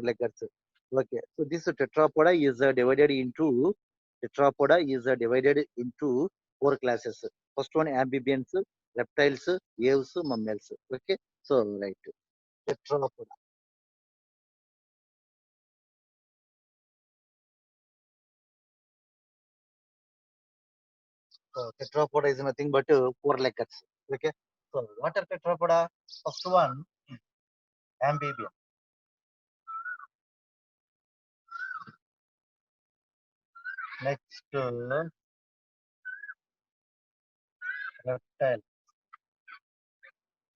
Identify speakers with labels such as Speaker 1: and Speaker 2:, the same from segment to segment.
Speaker 1: four-leggeds. Okay, so this tetrapoda is divided into four classes. First one amphibians, reptiles, aves, mammals. Okay, so right, tetrapoda. So tetrapoda is nothing but four-leggeds. Okay, so what are tetrapoda? First one, amphibian. Next, reptile,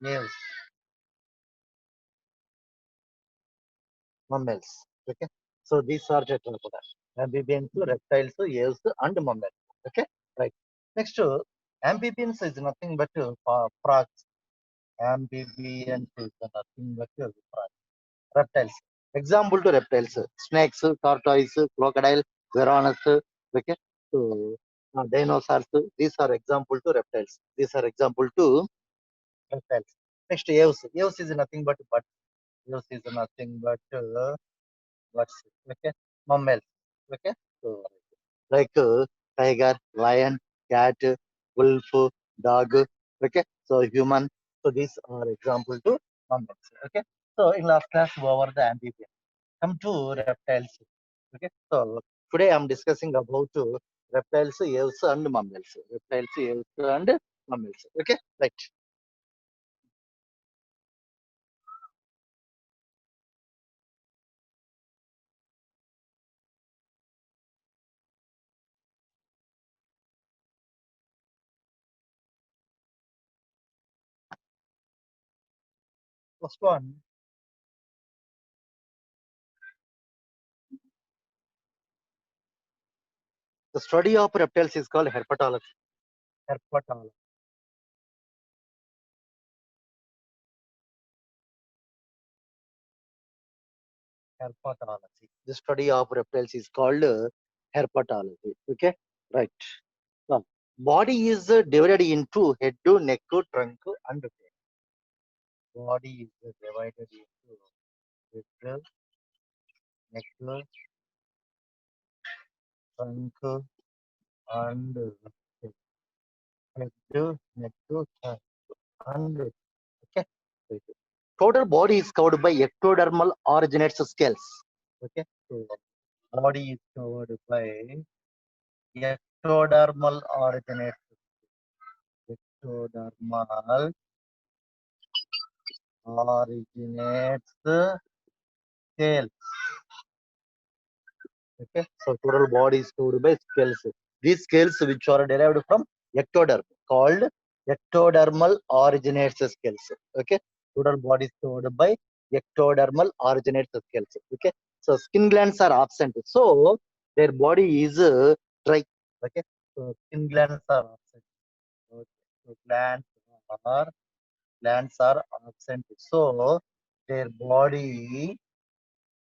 Speaker 1: aves, mammals. Okay, so these are tetrapoda: amphibians, reptiles, aves, and mammals. Okay, right. Next, amphibians is nothing but frogs. Amphibians is nothing but frogs. Reptiles. Example to reptiles: snakes, tortoise, crocodile, piranhas. Okay, so dinosaurs. These are example to reptiles. These are example to reptiles. Next, aves. Aves is nothing but birds. Aves is nothing but birds. Okay, mammals. Okay, so like tiger, lion, cat, wolf, dog. Okay, so human. So these are example to mammals. Okay, so in last class we over the amphibian. Come to reptiles. Okay, so today I'm discussing about reptiles, aves, and mammals. Reptiles, aves, and mammals. Okay, right. First one, the study of reptiles is called herpetology. Herpetology. Herpetology. The study of reptiles is called herpetology. Okay, right. Now, body is divided into head, neck, trunk, and tail. Body is divided into head, neck, trunk, and tail. Head, neck, trunk, and tail. Okay. Right. Total body is covered by ectodermal originates scales. Okay. So body is covered by ectodermal originates. Ectodermal originates scales. Okay, so total body is covered by scales. These scales which are derived from ectoderm called ectodermal originates scales. Okay, total body is covered by ectodermal originates scales. Okay, so skin glands are absent, so their body is dry. Okay, so skin glands are absent. Okay, so are glands are absent, so their body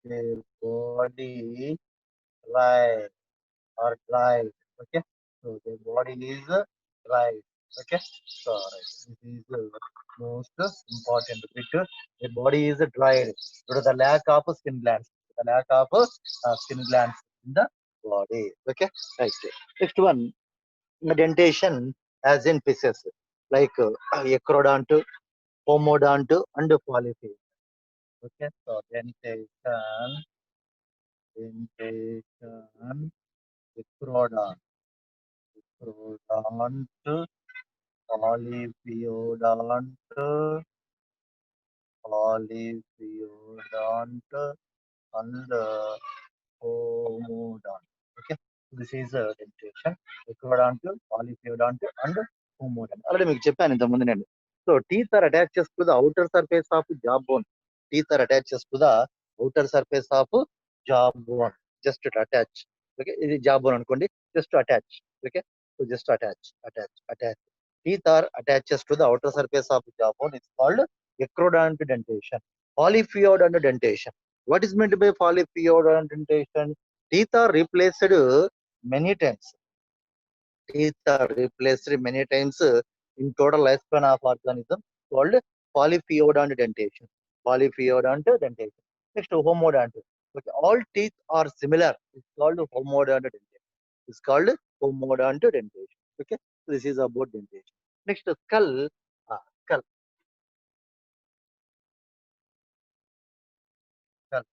Speaker 1: their body dry or dried. Okay, so the body is dried. Okay, so right. This is the most important bit. The body is dried due to the lack of skin glands. The lack of skin glands in the body. Okay, right. Next one, dentation as in pieces like acrodont, homodont, and polyphase. Okay, so dentation, acrodont. Rodont, Polyphyodont, Polyphyodont, and Homodont. Okay, this is a dentation. Ecrodont, Polyphyodont, and Homodont. Already మీకు చెప్పాను ఇంతకుముందు నేను. So teeth are attached to the outer surface of jawbone. Teeth are attached to the outer surface of jawbone. Just to attach. Okay, ఇది jawbone అనుకోండి. Just to attach. Okay, so just attach. Teeth are attached to the outer surface of jawbone. It's called ecrodont dentation. Polyphyodont dentation. What is meant by polyphyodont dentation? Teeth are replaced many times. Teeth are replaced many times in total lifespan of organism called polyphyodont dentation. Polyphyodont dentation. Next, homodont. Okay, all teeth are similar. It's called homodont dentation. It's called homodont dentation. Okay, so this is about dentation. Next, skull. Skull. Skull.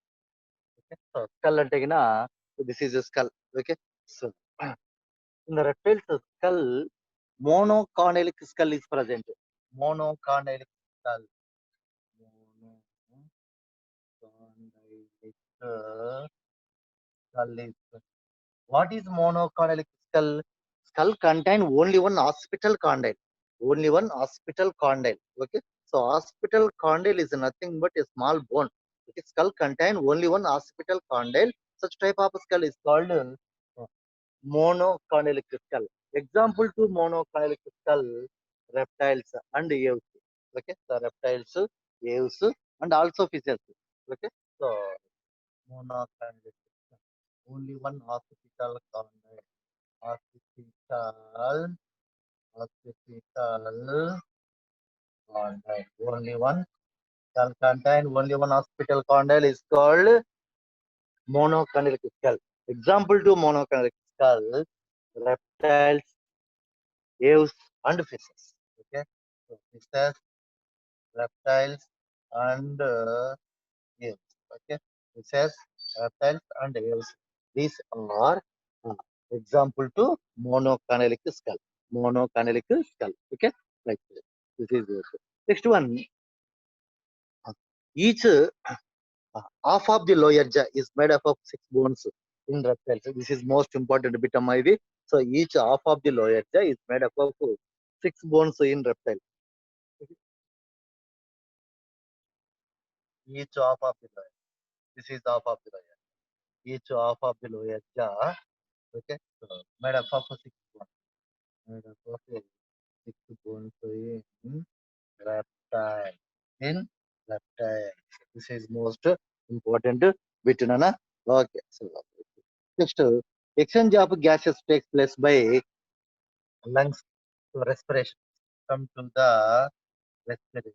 Speaker 1: Okay, so skull and this is a skull. Okay, so in the reptiles, skull, monocondylic skull is present. Monocondylic skull. Monocondylic skull is. What is monocondylic skull? Skull contain only one hospital condyle. Only one hospital condyle. Okay. So hospital condyle is nothing but a small bone. Okay. Skull contain only one hospital condyle. Such type of skull is called monocondylic skull. Example to monocondylic skull, reptiles and aves. Okay. The reptiles, aves, and also fishes. Okay. So monocondylic skull. Only one hospital condyle. Hospital, hospital condyle. Only one shall contain only one hospital condyle is called monocondylic skull. Example to monocondylic skull, reptiles, aves, and fishes. Okay, so fishes, reptiles, and aves. Okay, fishes, reptiles, and aves. These are uh, example to monocondylic skull. Monocondylic skull. Okay, like this. This is this. Next one. Each half of the lower jaw is made up of six bones in reptiles. This is most important bit of my way. So each half of the lower jaw is made up of six bones in reptile. Each half of the lower. This is half of the lower. Each half of the lower jaw. Okay. So made up of six bones. Made up of six bones in reptile. In reptile. This is most important bit, Nana. Okay. So next, exchange of gases takes place by lungs to respiration. Come to the respiration.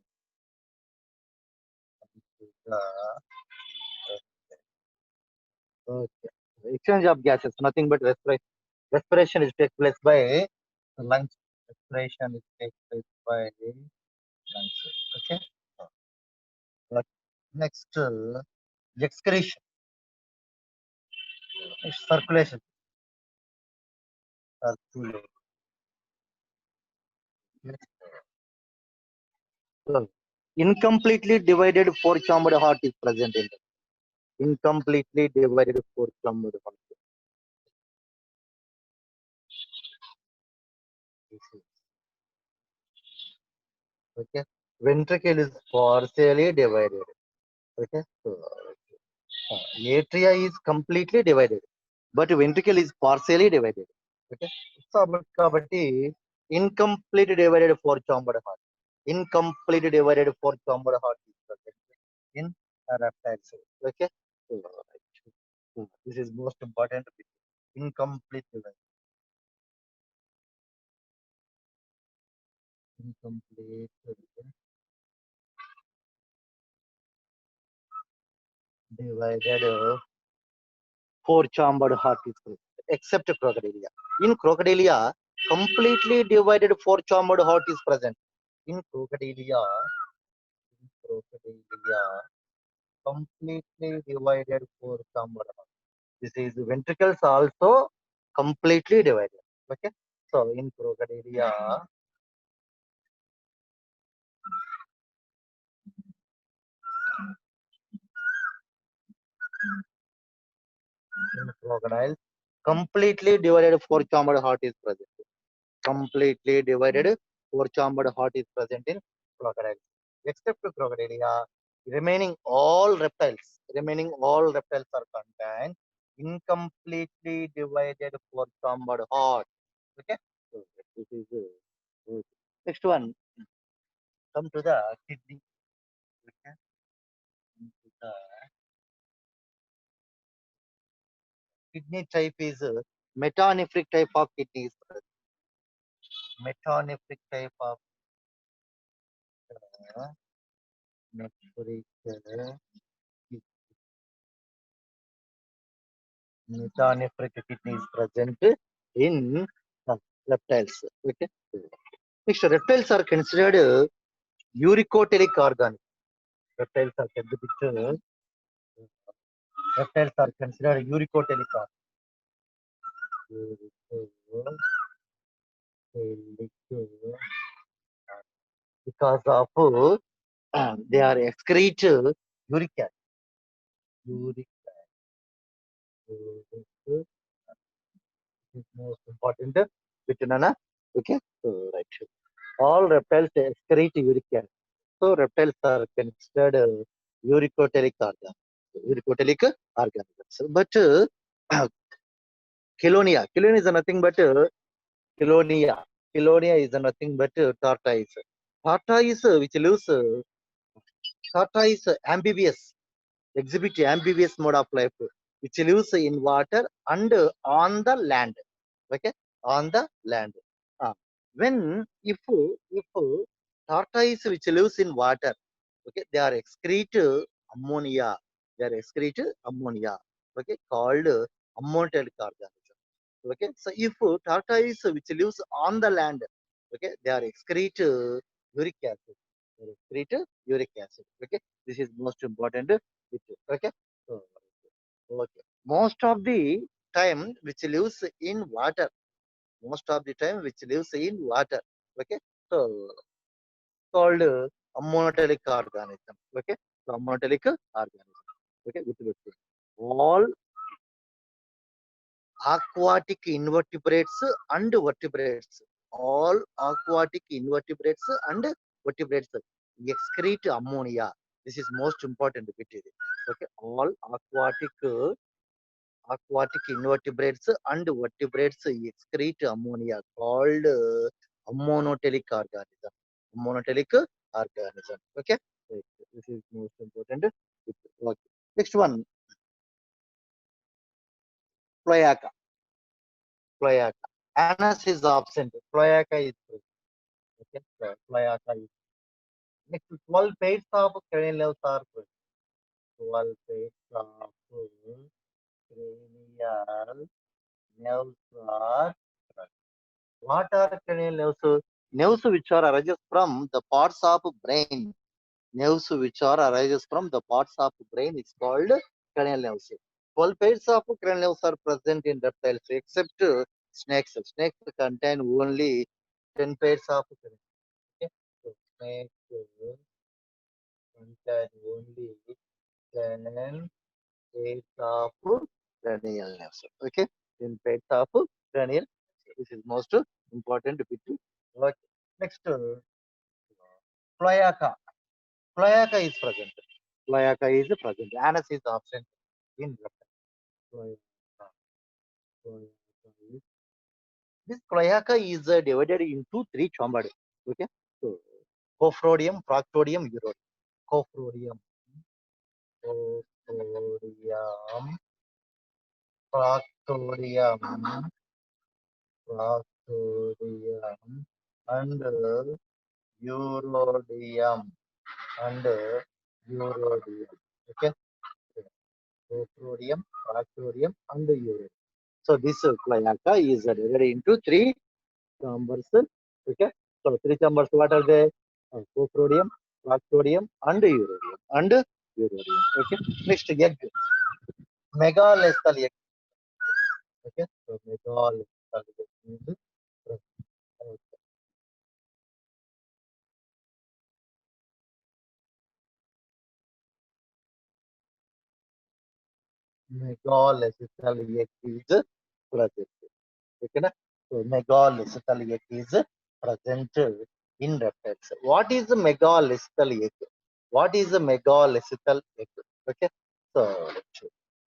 Speaker 1: Come to the okay. Exchange of gases, nothing but respiration. Respiration is take place by lungs. Respiration is take place by lungs. Okay. But next, excretion. Next, circulation. Circulation. So, incompletely divided four-chambered heart is present in it. Incompletely divided four-chambered heart. This is okay. Ventricle is partially divided. Okay. So, atria is completely divided, but ventricle is partially divided. Okay. So, కాబట్టి incomplete divided four-chambered heart. Incomplete divided four-chambered heart is present in reptiles. Okay. So, this is most important. Incomplete divided. Incomplete divided four-chambered heart is present, except crocodilia. In crocodilia, completely divided four-chambered heart is present. In crocodilia, crocodilia, completely divided four-chambered heart. This is ventricles also completely divided. Okay. So in crocodilia, in crocodiles, completely divided four-chambered heart is present. Completely divided four-chambered heart is present in crocodiles. Except crocodilia, remaining all reptiles are contained incompletely divided four-chambered heart. Okay. So this is okay. Next one. Come to the kidney. Okay. Come to the kidney type is metanephric type of kidney is present. Metanephric type of nephric kidney. Metanephric kidney is present in reptiles. Okay. Next, reptiles are considered uricotelic organ. Reptiles are considered uricotelic organ. Because of they are excrete uric acid. Uric acid is most important vitamin. Okay, so right. All reptiles excrete uric acid. So reptiles are considered uricotelic organ. Uricotelic organisms. But Chelonia is nothing but Chelonia. Chelonia is nothing but tortoise. Tortoise which lives tortoise amphibious, exhibit amphibious mode of life, which lives in water and on the land. Okay, on the land. Ah, when if tortoise which lives in water, okay, they are excrete ammonia. They are excrete ammonia. Okay, called ammonitic organism. Okay, so if tortoise which lives on the land, okay, they are excrete uric acid. They excrete uric acid. Okay, this is most important. Okay, so, okay. Most of the time which lives in water. Most of the time which lives in water. Okay, so called ammonitic organism. Okay, so ammonitic organism. Okay, good. All aquatic invertebrates and vertebrates. All aquatic invertebrates and vertebrates excrete ammonia. This is most important bit. Okay, all aquatic invertebrates and vertebrates excrete ammonia called ammonotelic organism. Ammonotelic organism. Okay, right. This is most important. Okay. Next one, cloaca. Cloaca. Anus is absent. Cloaca is present. Okay, so cloaca is next. 12 pairs of cranial nerves are present. 12 pairs of cranial nerves are present. What are cranial nerves? Nerves which are arises from the parts of brain. Nerves which are arises from the parts of brain is called cranial nerves. 12 pairs of cranial nerves are present in reptiles except snakes. Snakes contain only 10 pairs of cranial. Okay? So snakes contain only 10 pairs of cranial nerves. Okay? 10 pairs of cranial. This is most important bit. Okay. Next, cloaca. Cloaca is present. Cloaca is present. Anus is absent in reptile. Cloaca. Cloaca is- This cloaca is divided into three chambers. Okay. So, cophrodium, proctodium, urodium. Cophrodium, cophrodium, proctodium, proctodium, and urodium, and urodium. Okay. Cophrodium, proctodium, and urodium. So this cloaca is divided into three chambers. Okay. So three chambers, what are they? Cophrodium, proctodium, and urodium. And urodium. Okay. Next, egg. Megalethal egg. Okay. So megalethal egg means megalethal egg is present. Okay. Na? So megalethal egg is present in reptiles. What is the megalethal egg? What is a megalethal egg? Okay, so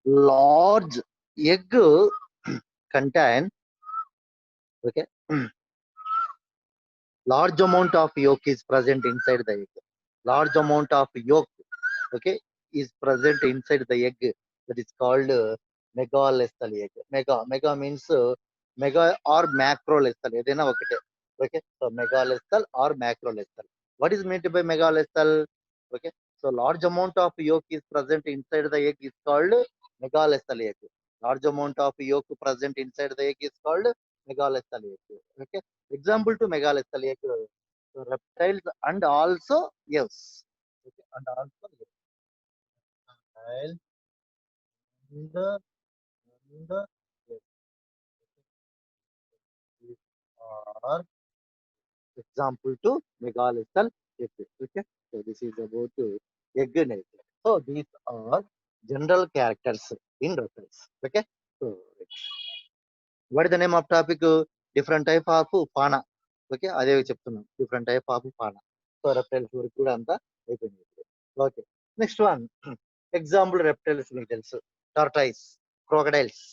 Speaker 1: large egg contain, okay, large amount of yolk is present inside the egg. Large amount of yolk, okay, is present inside the egg. That is called megalethal egg. Mega means mega or macrolethal. ఏదైనా ఒకటే. Okay, so megalethal or macrolethal. What is meant by megalethal? Okay, so large amount of yolk is present inside the egg is called megalethal egg. Large amount of yolk present inside the egg is called megalethal egg. Okay. Example to megalethal egg, reptiles and also yes. Okay. And also yes. Reptile and yes. These are example to megalethal egg. Okay. So this is about egg nature. So these are general characters in reptiles. Okay. So what is the name of topic? Different type of fauna. Okay, అదే చెప్తున్నాం different type of fauna. So reptiles వరకు కూడా అంతా అయిపోయింది. Okay, next one example reptiles మీకు తెలుసు. Tortoise, crocodiles,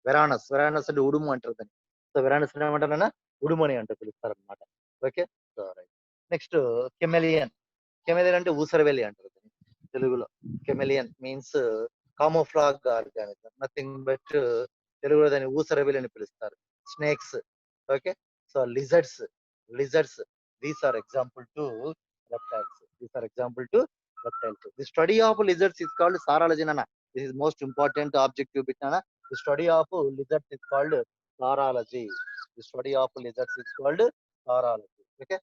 Speaker 1: వెరానస్ అంటే ఉడుము అంటారు దాన్ని. సో వెరానస్ ఏమంటారన్నా ఉడుము అని అంటే పిలుస్తారు అనమాట. Okay, so right. Next chameleon అంటే ఊసరవెల్లి అంటారు దాన్ని తెలుగులో. Chameleon means camouflage organism, nothing but తెలుగులో దాన్ని ఊసరవెల్లి అని పిలుస్తారు. Snakes, okay. So lizards these are example to reptiles. These are example to reptiles. The study of lizards is called sarology, nana. This is most important objective bit, nana. The study of lizards is called sarology. The study of lizards is called sarology. Okay.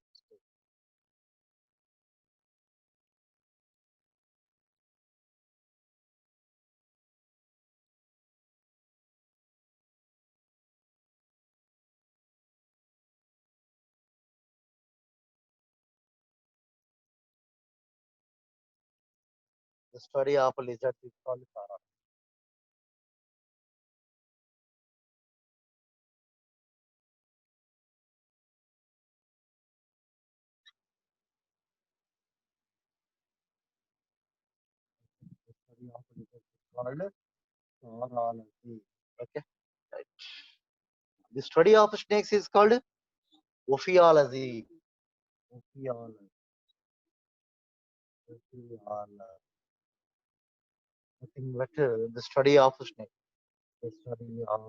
Speaker 1: The study of lizards is called sarology. The study of lizards is called sarology. Okay. Right. The study of snakes is called ophiology. Ophiology. Ophiology. Nothing but the study of snake. The study of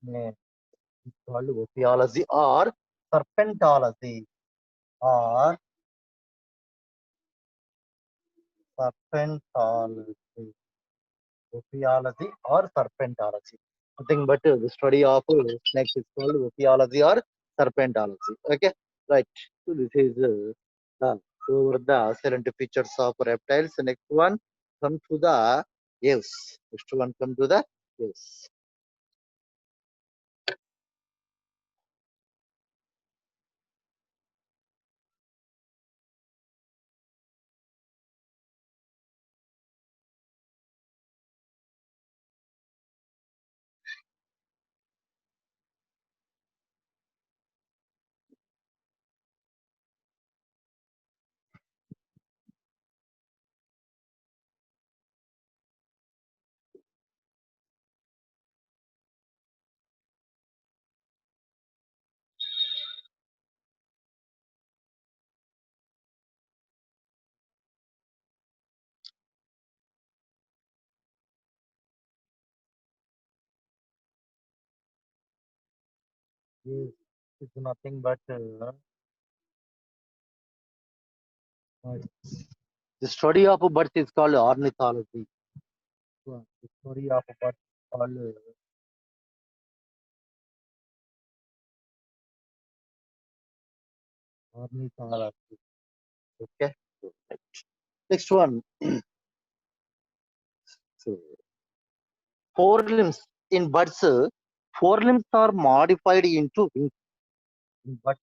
Speaker 1: snake is called ophiology or serpentology or serpentology. Ophiology or serpentology. Nothing but the study of snakes is called ophiology or serpentology. Okay, right. So this is over the silent features of reptiles. Next one come to the aves. Next one come to the aves. Yes, it's nothing but the study of birds is called ornithology. The study of birds is called ornithology. Okay. Right. Next one. So, forelimbs in birds. Forelimbs are modified into wings. In birds,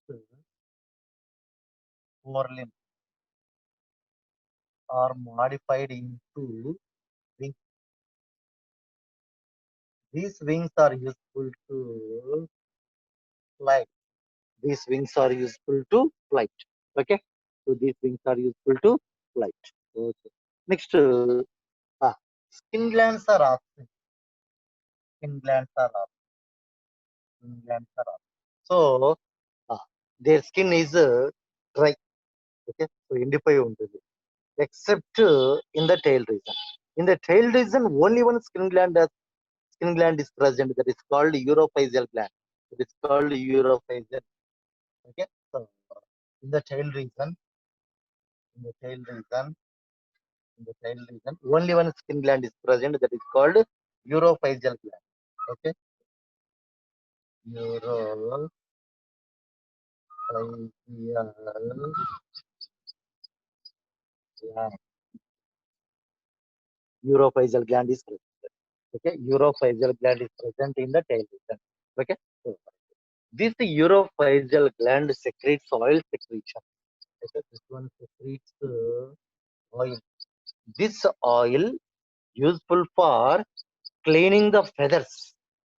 Speaker 1: forelimbs are modified into wings. These wings are useful to fly. These wings are useful to flight. Okay. So these wings are useful to flight. Okay. Next, skin glands are absent. Skin glands are absent. Skin glands are absent. So uh, their skin is dry. Okay. So ఎండిపోయి ఉంటుంది. Except in the tail region. In the tail region, only one skin gland is present. That is called urophysial gland. It is called urophysial. Okay. So in the tail region, in the tail region, in the tail region, only one skin gland is present. That is called Urophygeal gland. Okay, urophygeal gland. Urophygeal gland is present. Okay, urophygeal gland is present in the tail region. Okay, so this urophygeal gland secretes oil secretion. Okay, this one secretes oil. This oil useful for cleaning the feathers.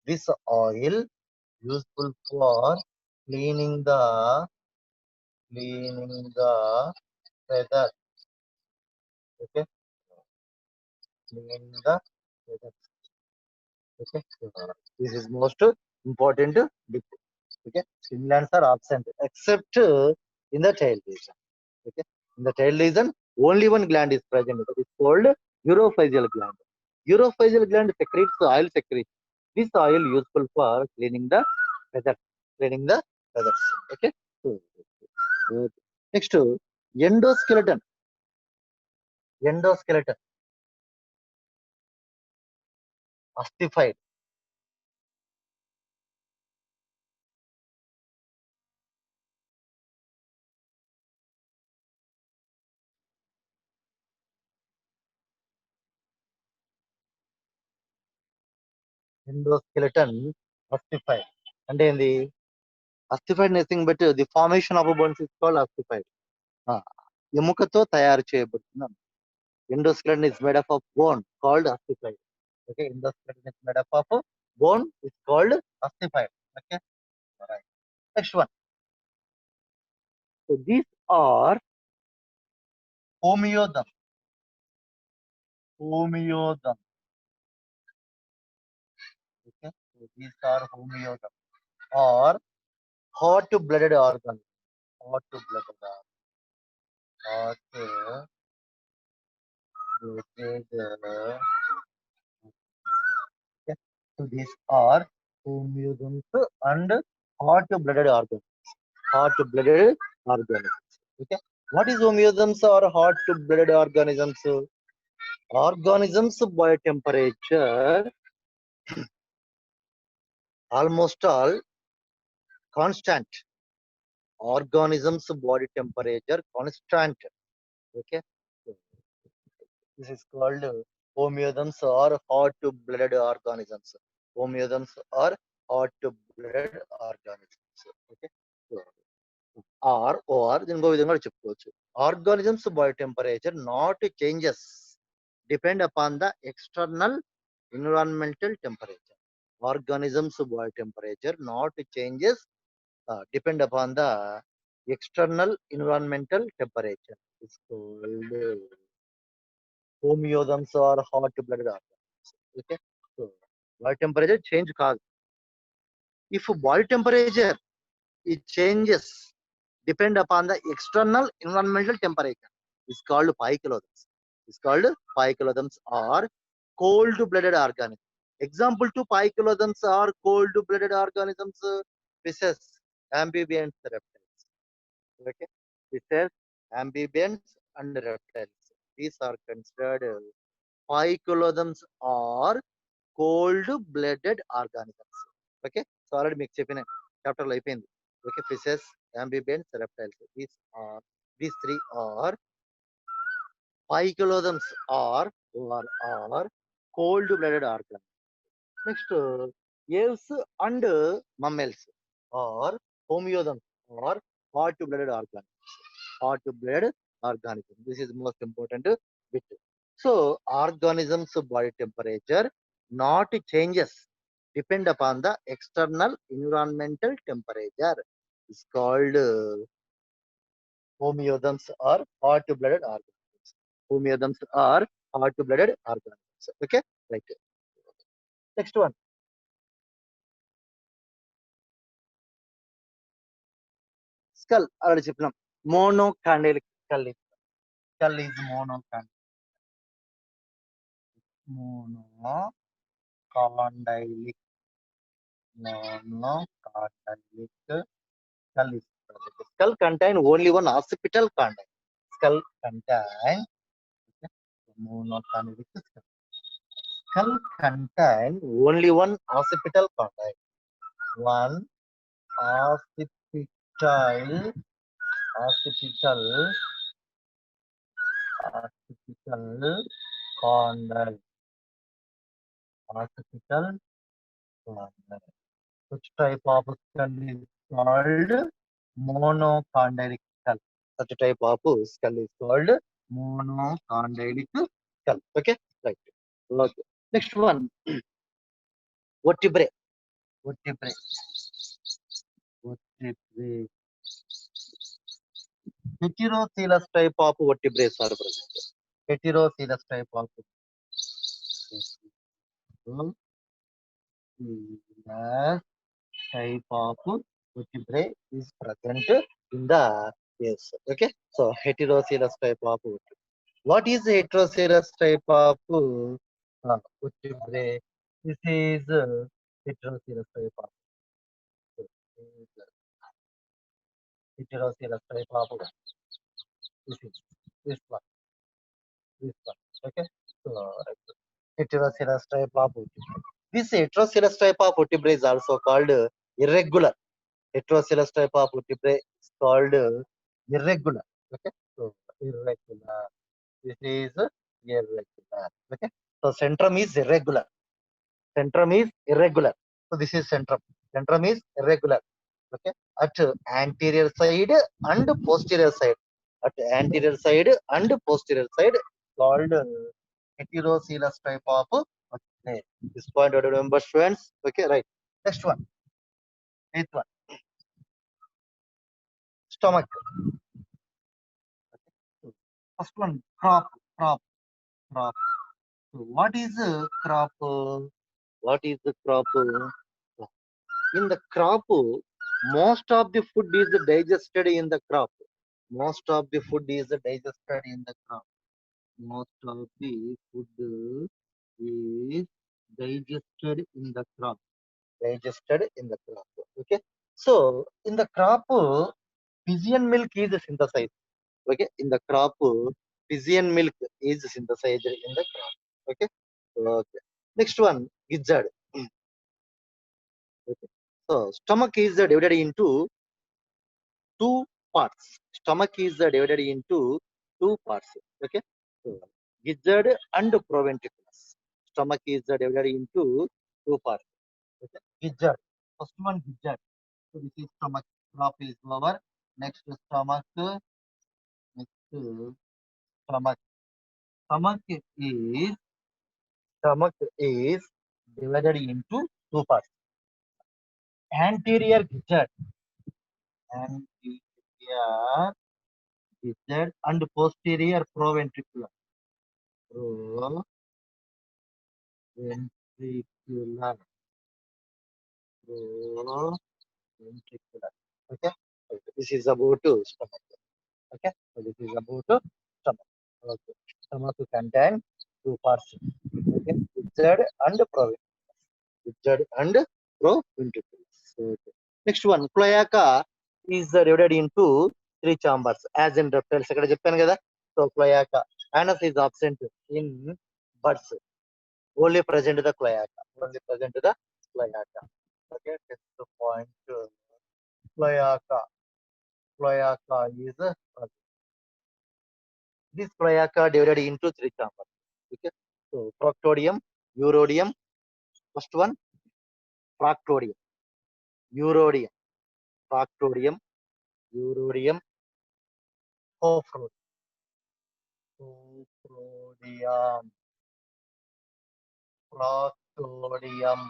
Speaker 1: This oil useful for cleaning the feather. Okay, cleaning the feathers. Okay, this is most important bit. Okay, skin glands are absent except in the tail region. Okay, in the tail region, only one gland is present. That is called urophygeal gland. Urophygeal gland secretes oil secretion. This oil useful for cleaning the feathers. Cleaning the feathers. Okay. So, good. Next, endoskeleton. Endoskeleton. Ossified. Endoskeleton ossified. And then the ossified nothing but the formation of a bones is called ossified. ఎముకతో తయారు చేయబడుతుంది. Endoskeleton is made up of bone called ossified. Okay, endoskeleton is made up of bone is called ossified. Okay, all right. Next one. So these are homeoderm. Homeoderm. Okay, so these are homeoderm or hot-blooded organ. Hot-blooded organ. Hot-blooded. Okay. So these are homeoderms and hot-blooded organs. Hot-blooded organisms. Okay. What is homeoderms or hot-blooded organisms? Organisms by temperature almost all constant. Organisms body temperature constant. Okay. This is called homeoderms or hot-blooded organisms. Homeoderms or hot-blooded organisms. Okay. So, or ఇంకో విధంగా కూడా చెప్పుకోవచ్చు. Organisms body temperature not changes depend upon the external environmental temperature. Organisms body temperature not changes depend upon the external environmental temperature. It's called homeoderms or hot-blooded organisms. Okay, so body temperature change cause. If body temperature it changes depend upon the external environmental temperature. It's called phycolothams. It's called phycolothams or cold-blooded organisms. Example to phycolothams or cold-blooded organisms: fishes, amphibians, reptiles. Okay, fishes, amphibians, and reptiles. These are considered phycolothams or cold-blooded organisms. Okay, so already మీకు చెప్పిన చాప్టర్లో అయిపోయింది. Okay, fishes, amphibians, reptiles. These three are phycolothams or cold-blooded organisms. Next, aves and mammals or homeoderms or hot-blooded organisms. Hot-blooded organisms. This is most important bit. So, organisms body temperature not changes depend upon the external environmental temperature. It's called homeoderms or hot-blooded organisms. Homeoderms are hot-blooded organisms. Okay, right. Next one. Skull. Already చెప్పినాం. Monochondrial skull. Skull is monochondrial. Monochondrial. Monochondrial skull is present. Skull contain only one occipital condyle. Skull contain monochondrial skull. skull contain only one occipital condyle. One occipital condyle. Occipital condyle. Which type of skull is called monocondylic skull? Such a type of skull is called monocondylic skull. Okay, right. Okay. Next one, vertebrae. Vertebrae. Vertebrae. Heterocoelous type of vertebrae are present. Heterocoelous type of heterocoelous type of vertebrae is present in the yes. Okay, so heterocoelous type of vertebrae. What is heterocoelous type of vertebrae? This is heterocoelous type of heterocoelous type of this is this one, this one. Okay, so heterocoelous type of vertebrae. This heterocoelous type of vertebrae is also called irregular. Heterocoelous type of vertebrae is called irregular. Okay, so irregular. This is irregular. Okay, so centrum is irregular. Centrum is irregular. So this is centrum. Centrum is irregular. Okay, at anterior side and posterior side. At anterior side and posterior side called heterocoelous type of vertebrae. This point I remember, students. Okay, right. Next one. Eighth one. Stomach. First one, crop. So what is a crop? What is the crop? In the crop, most of the food is digested in the crop. Most of the food is digested in the crop. Most of the food is digested in the crop. Digested in the crop. Okay. So in the crop, pigeon milk is synthesized. Okay, in the crop, pigeon milk is synthesized in the crop. Okay, okay. Next one, gizzard. Okay, so stomach is divided into two parts. Stomach is divided into two parts. Okay, so gizzard and proventriculus. Stomach is divided into two parts. Okay, gizzard. First one, gizzard. So this is stomach. Crop is lower. Next stomach. Next stomach. Stomach is divided into two parts. Anterior gizzard, anterior gizzard and posterior proventricular. Proventricular. Proventricular. Okay. This is about stomach. Okay. So this is about stomach. Okay. Stomach contain two parts. Okay. Gizzard and proventricular. Gizzard and proventriculus. Okay. Next one, cloaca is divided into three chambers as in reptiles. ఇక్కడ చెప్పాను కదా. So cloaca. Anus is absent in birds. Only present the cloaca. Only present the cloaca. Okay. Next point, cloaca. Cloaca is this cloaca divided into three chambers. Okay. So proctodium, urodium. First one, proctodium, urodium, proctodium, urodium, proctodium, proctodium,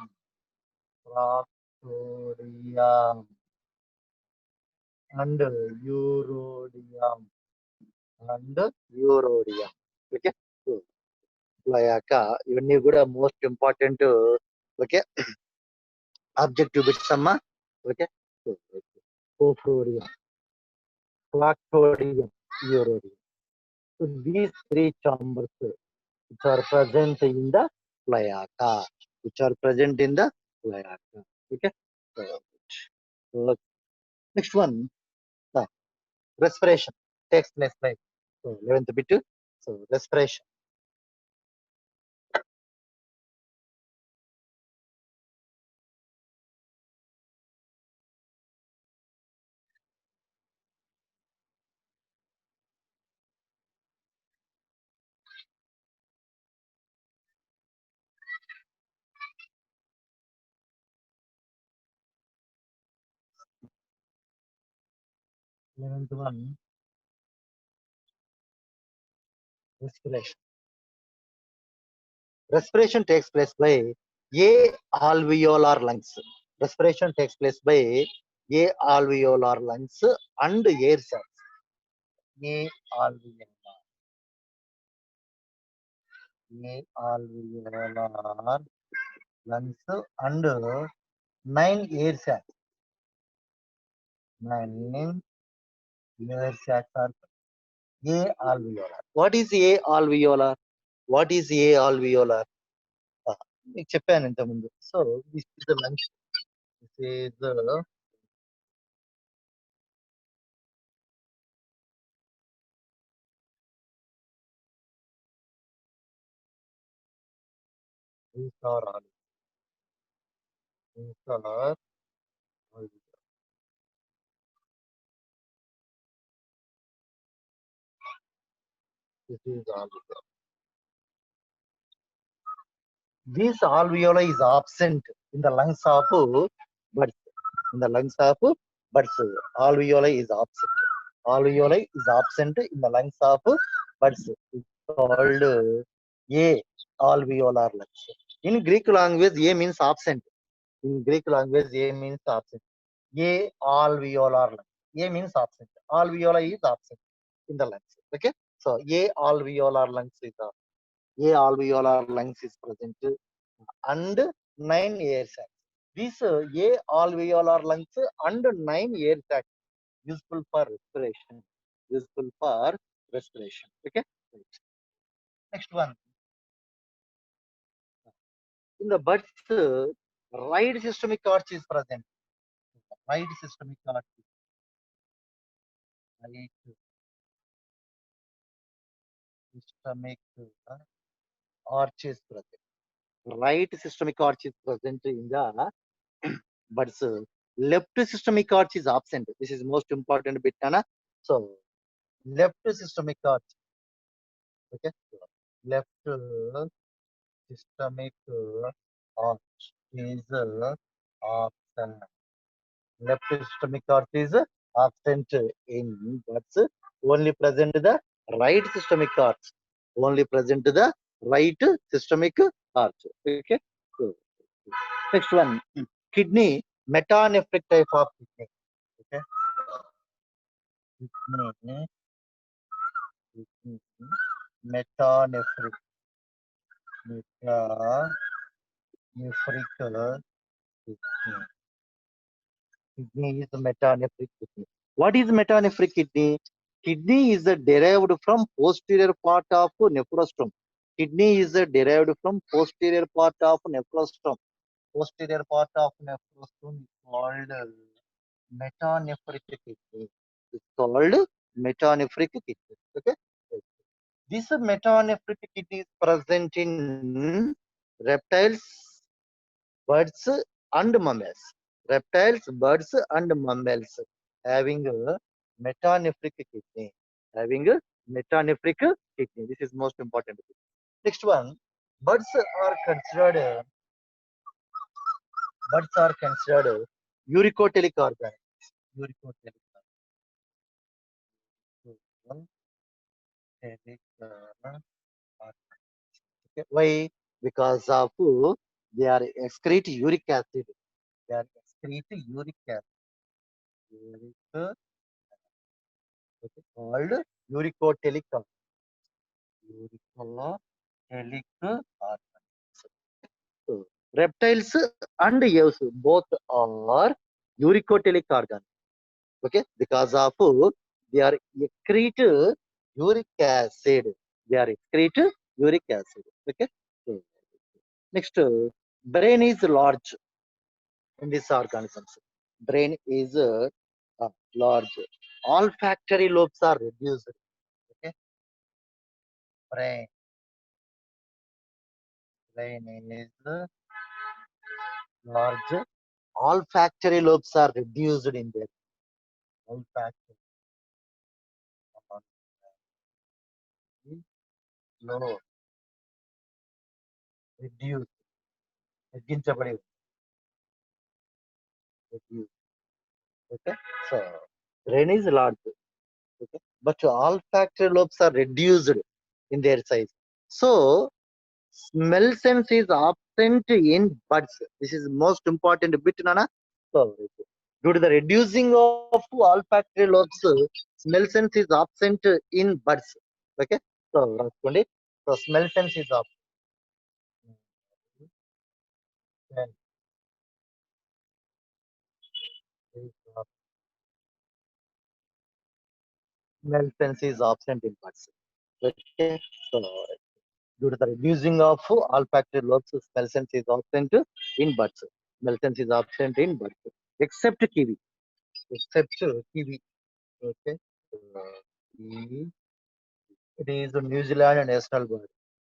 Speaker 1: proctodium, and urodium, and urodium. Okay, so cloaca ఇవన్నీ కూడా most important. Okay, objective bits అమ్మా. Okay, proctodium, proctodium, urodium. So these three chambers which are present in the cloaca, which are present in the cloaca. Okay. So, next one, respiration takes place like, so 11th bit. So respiration. 11th one, respiration. Respiration takes place by A alveolar lungs. Respiration takes place by A alveolar lungs and air sacs. A alveolar, A alveolar lungs and 9 air sacs. 9 air sacs are A alveolar. What is A alveolar? What is A alveolar? మీకు చెప్పాను ఇంతకుముందు. So this is the lungs. This is the these are all. These are all. This is all. This alveoli is absent in the lungs of birds. In the lungs of birds, alveoli is absent. Alveoli is absent in the lungs of birds. It's called A alveolar lungs. In Greek language, A means absent. In Greek language, A means absent. A alveolar lungs. A means absent. Alveoli is absent in the lungs. Okay. So A alveolar lungs is A alveolar lungs is present and 9 air sacs. These A alveolar lungs and 9 air sacs useful for respiration. Useful for respiration. Okay. Right. Next one. In the birds, right systemic arch is present. Right systemic arch. Right systemic arch is present. Right systemic arch is present in the birds. Left systemic arch is absent. This is most important bit, Anna. So left systemic arch. Okay. Left systemic arch is absent. Left systemic arch is absent in birds. Only present the right systemic arch. Only present the right systemic arch. Okay. So, next one, kidney, metanephric type of kidney. Okay. Kidney, kidney, metanephric, metanephric kidney. Kidney is metanephric kidney. What is metanephric kidney? Kidney is derived from posterior part of nephrostome. Kidney is derived from posterior part of nephrostome. Posterior part of nephrostome is called metanephric kidney. It's called metanephric kidney. Okay. This metanephric kidney is present in reptiles, birds, and mammals. Reptiles, birds, and mammals having a metanephric kidney. Having a metanephric kidney. This is most important. Next one, birds are considered uricotelic organ. Uricotelic organ. Okay. Why? Because of they are excrete uric acid. They are excrete uric acid. Uric, okay, called uricotelic organ. Uricotelic organ. So, reptiles and aves both are uricotelic organ. Okay, because of they are excrete uric acid. They are excrete uric acid. Okay. So, next, brain is large in these organisms. Brain is large. Olfactory lobes are reduced. Okay. Brain, brain is large. Olfactory lobes are reduced in there. Olfactory lobe reduced. తగ్గించబడి reduced. Okay. So brain is large, okay, but olfactory lobes are reduced in their size. So smell sense is absent in buds. This is most important bit, Nana. So due to the reducing of olfactory lobes, smell sense is absent in buds. Okay. So రాసుకోండి. So smell sense is absent. Smell sense is absent in buds. Okay. So due to the reducing of olfactory lobes, smell sense is absent in buds. Smell sense is absent in buds, except kiwi. Except kiwi. Okay. Kiwi. It is a New Zealand national bird.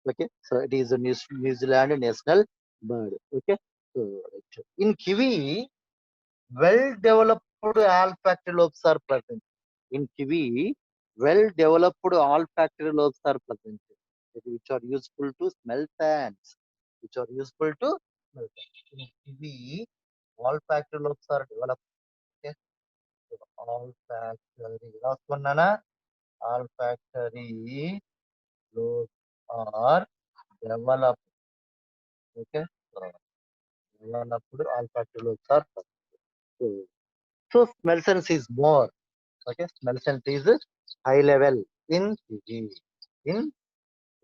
Speaker 1: Okay. So it is a New Zealand national bird. Okay. So in kiwi, well-developed olfactory lobes are present. In kiwi, well-developed olfactory lobes are present, which are useful to smell sense. Which are useful to smell sense. In kiwi, olfactory lobes are developed. Okay. So olfactory. Last one, Nana. Olfactory lobes are developed. Okay. So developed olfactory lobes are present. So, so smell sense is more. Okay, smell sense is high level in kiwi. In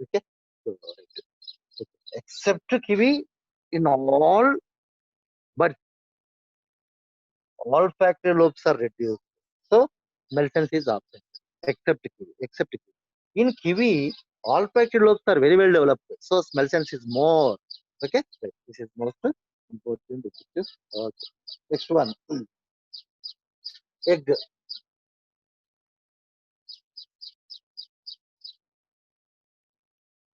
Speaker 1: okay, so, right. Except kiwi in all, but all factory lobes are reduced. So smell sense is absent. Except kiwi. Except kiwi. In kiwi, all factory lobes are very well developed. So smell sense is more. Okay, right. This is most important. Okay. Next one, egg.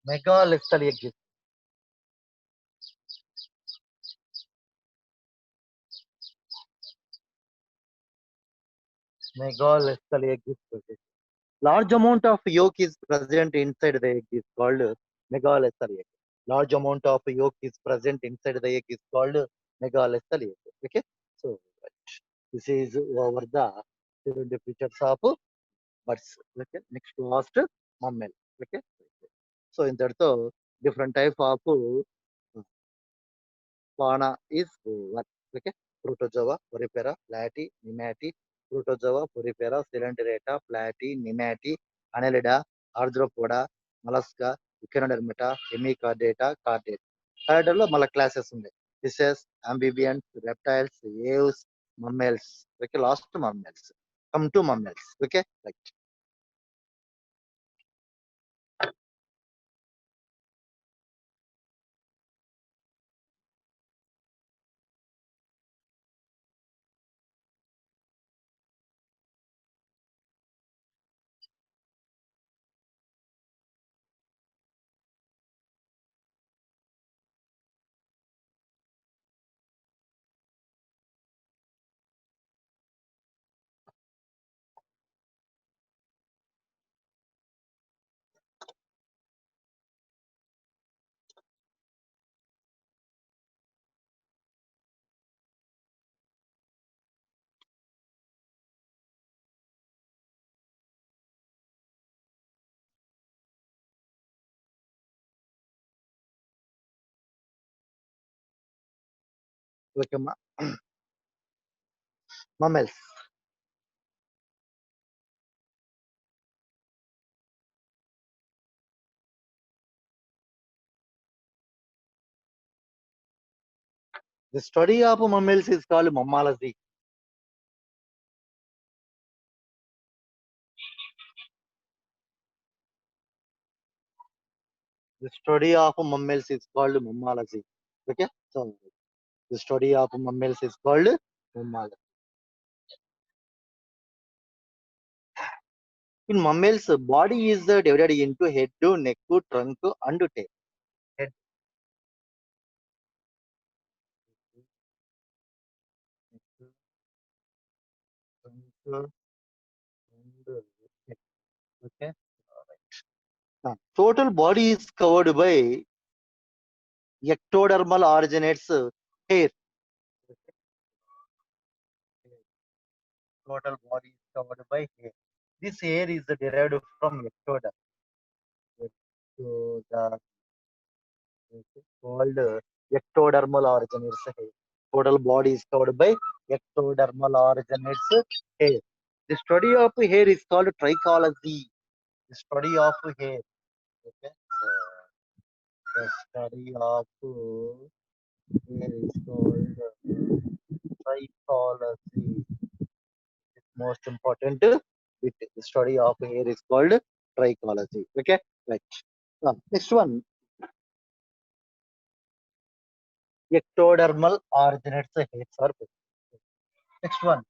Speaker 1: Megalithal egg. Megalithal egg is present. Large amount of yolk is present inside the egg is called megalethal egg. Large amount of yolk is present inside the egg is called megalethal egg. Okay, so right. This is over the different features of birds. Okay, next last mammal. Okay, so in that different type of fauna is what? Okay, Protozoa, Porifera, Platy, Nemati, Protozoa, Porifera, Coelenterata, Platy, Nemati, Annelida, Arthropoda, Mollusca, Echinodermata, Hemichordata, Chordate. Chordate లో మళ్ళీ classes ఉన్నాయి. Fishes, amphibians, reptiles, aves, mammals. Okay, last mammals. Come to mammals. Okay, right. Okay, mammals. The study of mammals is called mammalogy. The study of mammals is called mammalogy. Okay, so the study of mammals is called mammalogy. In mammals, body is divided into head, neck, trunk, and tail. Head, neck, trunk, and neck. Okay. Total body is covered by ectodermal originates hair. Total body is stored by hair. This hair is derived from ectoderm. Ectoderm is called ectodermal originates hair. Total body is covered by ectodermal originates hair. The study of hair is called trichology. The study of hair. Okay. The study of hair is called trichology. Most important bit. The study of hair is called trichology. Okay. Right. Next one. Ectodermal originates hair surface. Next one.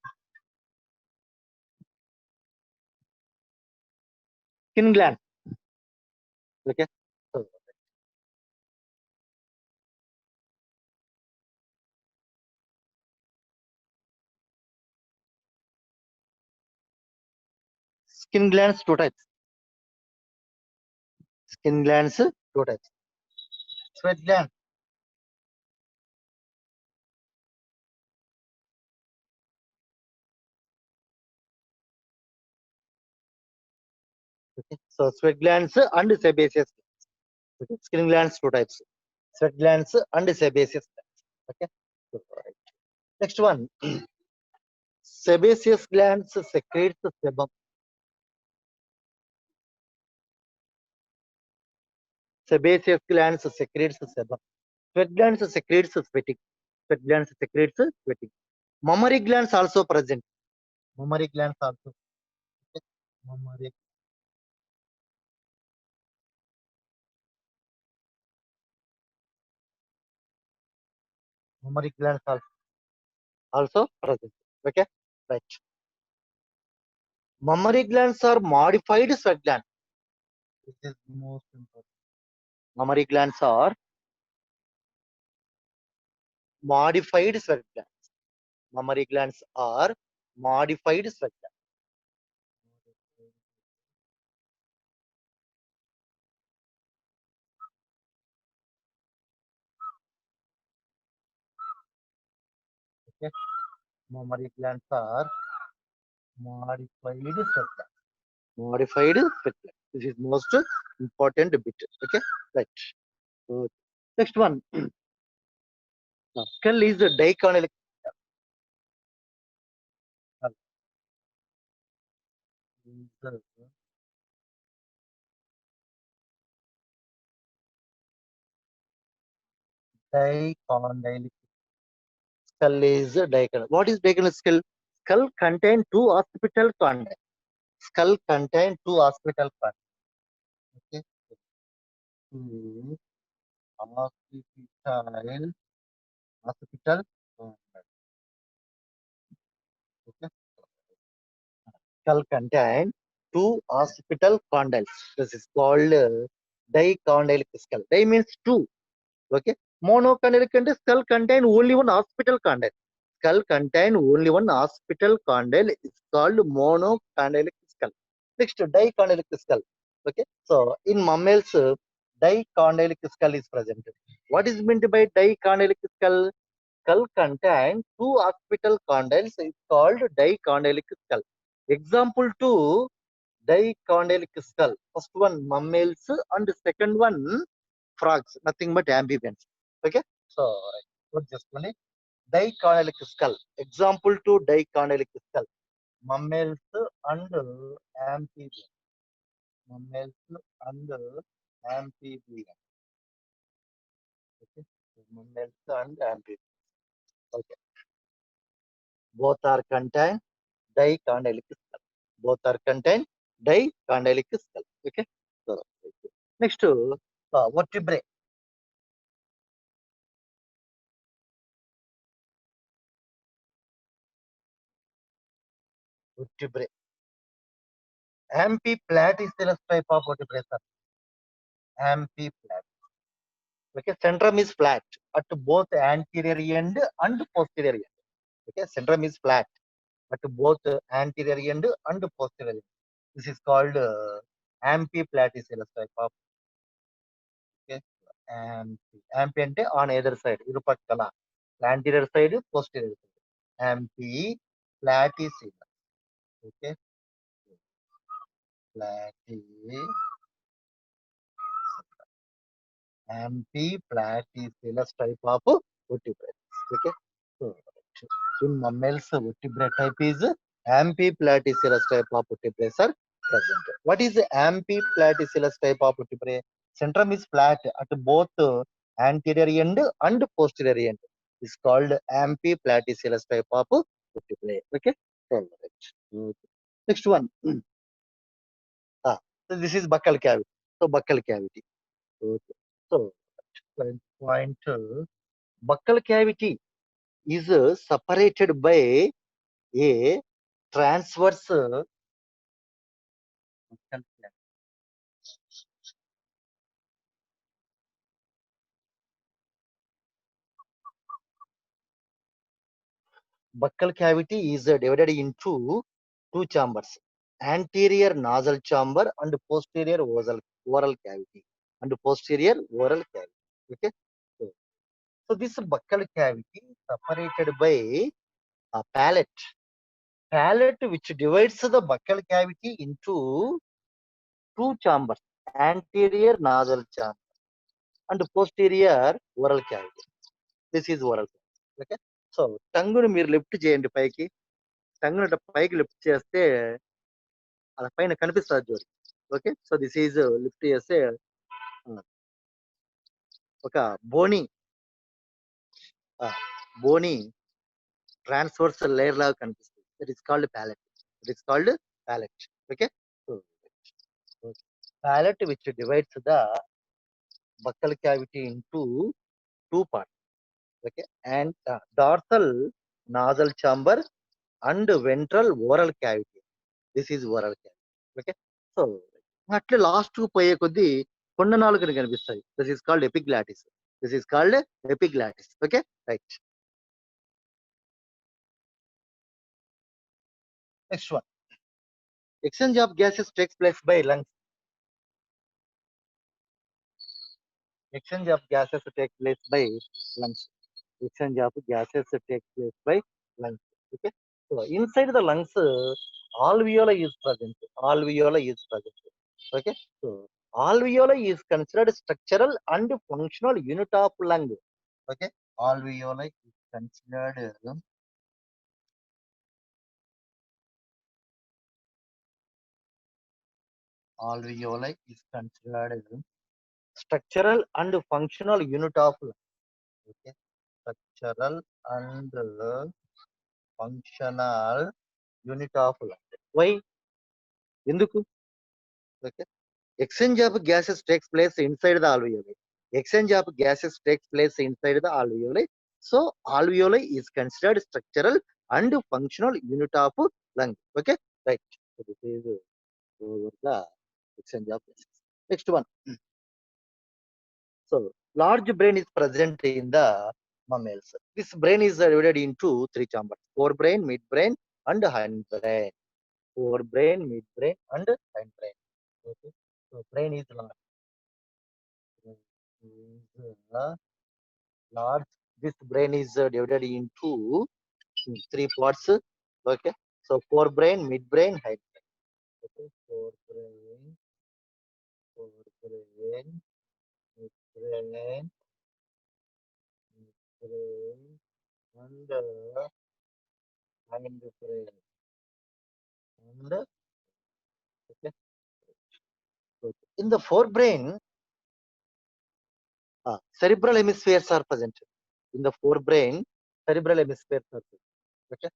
Speaker 1: Skin gland. Okay. So, skin glands two types. Skin glands two types. Sweat gland. Okay. So sweat glands and sebaceous. Okay. Skin glands two types. Sweat glands and sebaceous glands. Okay. So, right. Next one. Sebaceous glands secretes sebum. Sebaceous glands secretes sebum. Sweat glands secretes sweating. Sweat glands secretes sweating. Mammary glands also present. Mammary glands also. Okay. Mammary, mammary glands also present. Okay. Right. Mammary glands are modified sweat glands. This is most important. Mammary glands are modified sweat glands. Mammary glands are modified sweat glands. Okay. Mammary glands are modified sweat glands. Modified sweat glands. This is most important bit. Okay. Right. So, next one. Skull is a dicondylic skull. Is a dicondylic skull is a dicondylic. What is dicondylic skull? Skull contain two occipital condyles. Skull contain two occipital condyles. Okay. Two occipital occipital condyles. Okay. Skull contain two occipital condyles. This is called dicondylic skull. Di means two. Okay. Monocondylic and skull contain only one occipital condyle. Skull contain only one occipital condyle. It's called monocondylic skull. Next, dicondylic skull. Okay. So in mammals, dicondylic skull is present. What is meant by dicondylic skull? Skull contain two occipital condyles. It's called dicondylic skull. Example two, dicondylic skull. First one mammals and second one frogs. Nothing but amphibians. Okay. So just one dicondylic skull. Example to dicondylic skull. Mammals and amphibians. Mammals and amphibians. Okay. So, mammals and amphibians. Okay. Both are contained dicondylic skull. Both are contained dicondylic skull. Okay. So, okay. Next, vertebrae. Vertebrae. Amphiplatyhelix type of vertebrae. Amphiplaty. Okay, centrum is flat at both anterior end and posterior end. Okay, centrum is flat at both anterior end and posterior end. This is called amphiplatyhelix type of. Okay, amphi ante on either side, anterior side, posterior side. Amphiplatyhelix. Okay, platypus type of vertebrates. Okay, so in mammals, vertebrate type is amphiplatycellus type of vertebrates are present. What is the amphiplatycellus type of vertebrate? Centrum is flat at both anterior end and posterior end. Is called amphiplatycellus type of vertebrate. Okay, all right. Okay. Next one. So this is buccal cavity. So buccal cavity. Okay. So current point, buccal cavity is separated by a transverse buccal cavity is divided into two chambers, anterior nasal chamber and posterior oral cavity and posterior oral cavity. Okay, so, so this buccal cavity separated by a palate which divides the buccal cavity into two chambers, anterior nasal chamber and posterior oral cavity. This is oral cavity. Okay, so టంగును మీరు lift చేయండి పైకి, టంగును పైకి lift చేస్తే అలా పైన కనిపిస్తుంది చూడు. Okay, so this is lift చేస్తే ఒక బోని బోని ట్రాన్స్వర్స్ లేయర్ లాగా కనిపిస్తుంది. That is called palate. It is called palate. Okay, so palate which divides the buccal cavity into two parts. Okay, and dorsal nasal chamber and ventral oral cavity. This is oral cavity. Okay, so అట్లా last పోయే కొద్దీ కొండ నాలుకని కనిపిస్తాయి. This is called epiglottis. This is called epiglottis. Okay, right. Next one, exchange of gases takes place by lungs. Exchange of gases takes place by lungs. Exchange of gases takes place by lungs. Okay, so inside the lungs, alveoli is present. Alveoli is present. Okay, so alveoli is considered structural and functional unit of lung. Okay, alveoli is considered alveoli is considered structural and functional unit of lung. Okay, structural and functional unit of lung. Why? ఎందుకు? Okay, exchange of gases takes place inside the alveoli. Exchange of gases takes place inside the alveoli. So alveoli is considered structural and functional unit of lung. Okay, right. So this is over the exchange of gases. Next one. So large brain is present in the mammals. This brain is divided into three chambers: forebrain, midbrain, and hindbrain. Forebrain, midbrain, and hindbrain. Okay. So brain is large. Is large. This brain is divided into three parts. Okay. So forebrain, midbrain, hindbrain. Okay. Forebrain, midbrain, midbrain, and hindbrain. And okay. So in the forebrain, cerebral hemispheres are present. In the forebrain, cerebral hemispheres are present. Okay.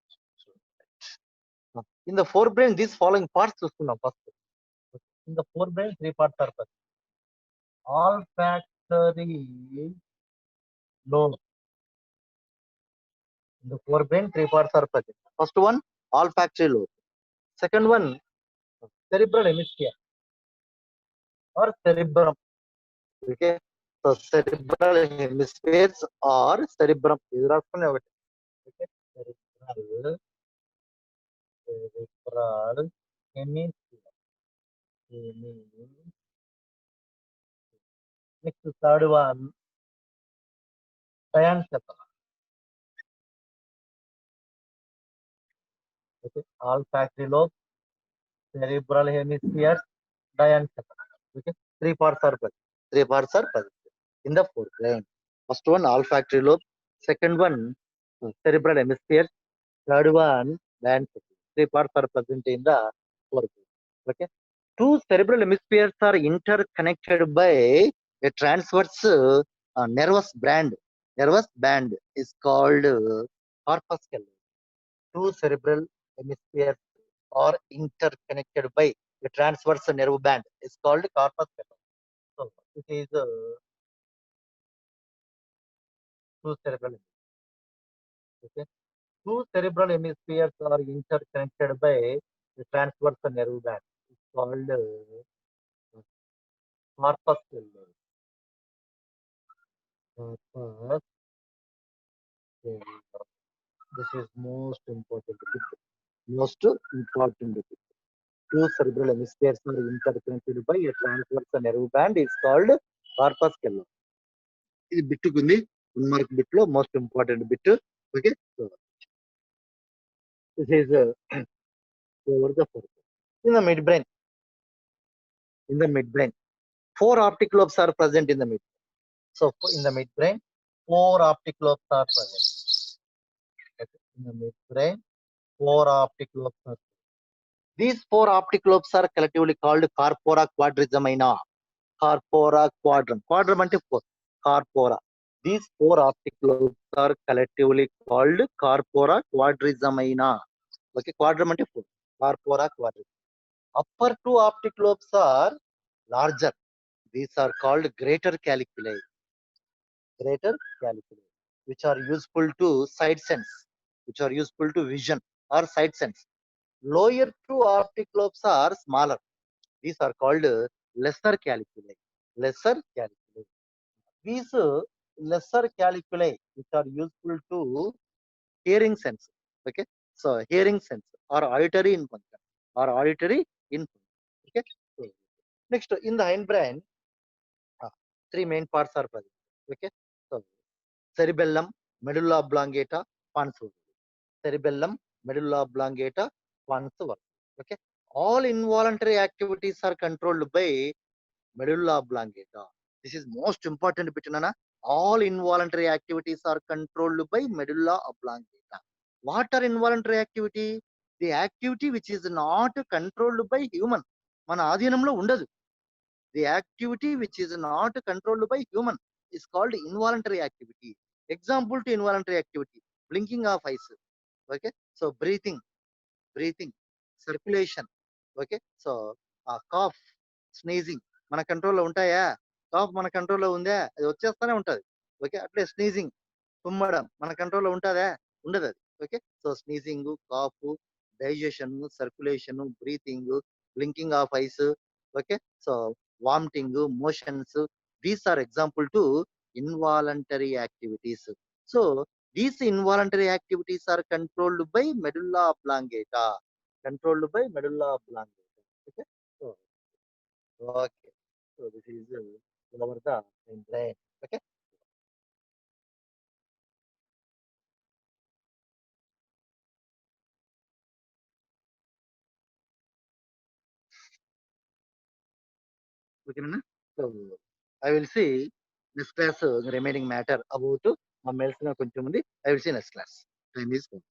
Speaker 1: In the forebrain, these following parts చూసుకున్నాం first. In the forebrain, three parts are present. Olfactory lobe. In the forebrain, three parts are present. First one, olfactory lobe. Second one, cerebral hemisphere or cerebrum. Okay. So cerebral hemispheres or cerebrum. ఇది రాసుకునే ఒకటి. Okay. Cerebral hemisphere. Next, third one, cyancephala. Okay. Olfactory lobe, cerebral hemisphere, diencephalon. Okay, three parts are present. Three parts are present in the forebrain. First one olfactory lobe, second one cerebral hemisphere, third one diencephalon. Three parts are present in the forebrain. Okay, two cerebral hemispheres are interconnected by a transverse nervous band. Nervous band is called corpus callosum. Two cerebral hemispheres are interconnected by a transverse nerve band is called corpus callosum. So it is two cerebral hemispheres. Okay. Two cerebral hemispheres are interconnected by a transverse nerve band. It's called corpus callosum. Corpus callosum. This is most important bit. Most important bit. Two cerebral hemispheres are interconnected by a transverse nerve band is called corpus callosum. ఇది బిట్టుకుంది 1 mark bit లో most important bit. Okay, so this is over the four. In the midbrain, in the midbrain, four optic lobes are present in the mid. So in the midbrain, four optic lobes are present. Okay. In the midbrain, four optic lobes are present. These four optic lobes are collectively called corpora quadrigemina. Corpora quadrum. Quadrum ante four. Corpora. These four optic lobes are collectively called corpora quadrigemina. Okay, quadrum ante four. Corpora quadrigemina. Upper two optic lobes are larger. These are called greater caliculi. Greater caliculi, which are useful to sight sense, which are useful to vision or sight sense. Lower two optic lobes are smaller. These are called lesser caliculi. Lesser caliculi. These lesser caliculi, which are useful to hearing sense. Okay, so hearing sense or auditory in function or auditory in function. Okay, so next in the hindbrain, three main parts are present. Okay, so cerebellum, medulla oblongata, pons verticale. Cerebellum, medulla oblongata, pons verticale. Okay, all involuntary activities are controlled by medulla oblongata. This is most important bit, Nana. All involuntary activities are controlled by medulla oblongata. What are involuntary activity? The activity which is not controlled by human. మన ఆధీనంలో ఉండదు. The activity which is not controlled by human is called involuntary activity. Example to involuntary activity: blinking of eyes. Okay, so breathing, circulation. Okay, so cough, sneezing మన కంట్రోల్లో ఉంటాయా? Cough మన కంట్రోల్లో ఉందా? అది వచ్చేస్తూనే ఉంటది. ఓకే, అట్లే స్నీజింగ్, తుమ్మడం మన కంట్రోల్లో ఉంటుందా? ఉండదు అది. Okay, so sneezing, cough, digestion, circulation, breathing, blinking of eyes. Okay, so vomiting, motions, these are example to involuntary activities. So these involuntary activities are controlled by medulla oblongata. Controlled by medulla oblongata. Okay, so okay, so this is over the brain. Okay, okay, Nana? So I will see next class remaining matter about మెల్సిన కొంచెం ఉంది. I will see next class. Time is gone.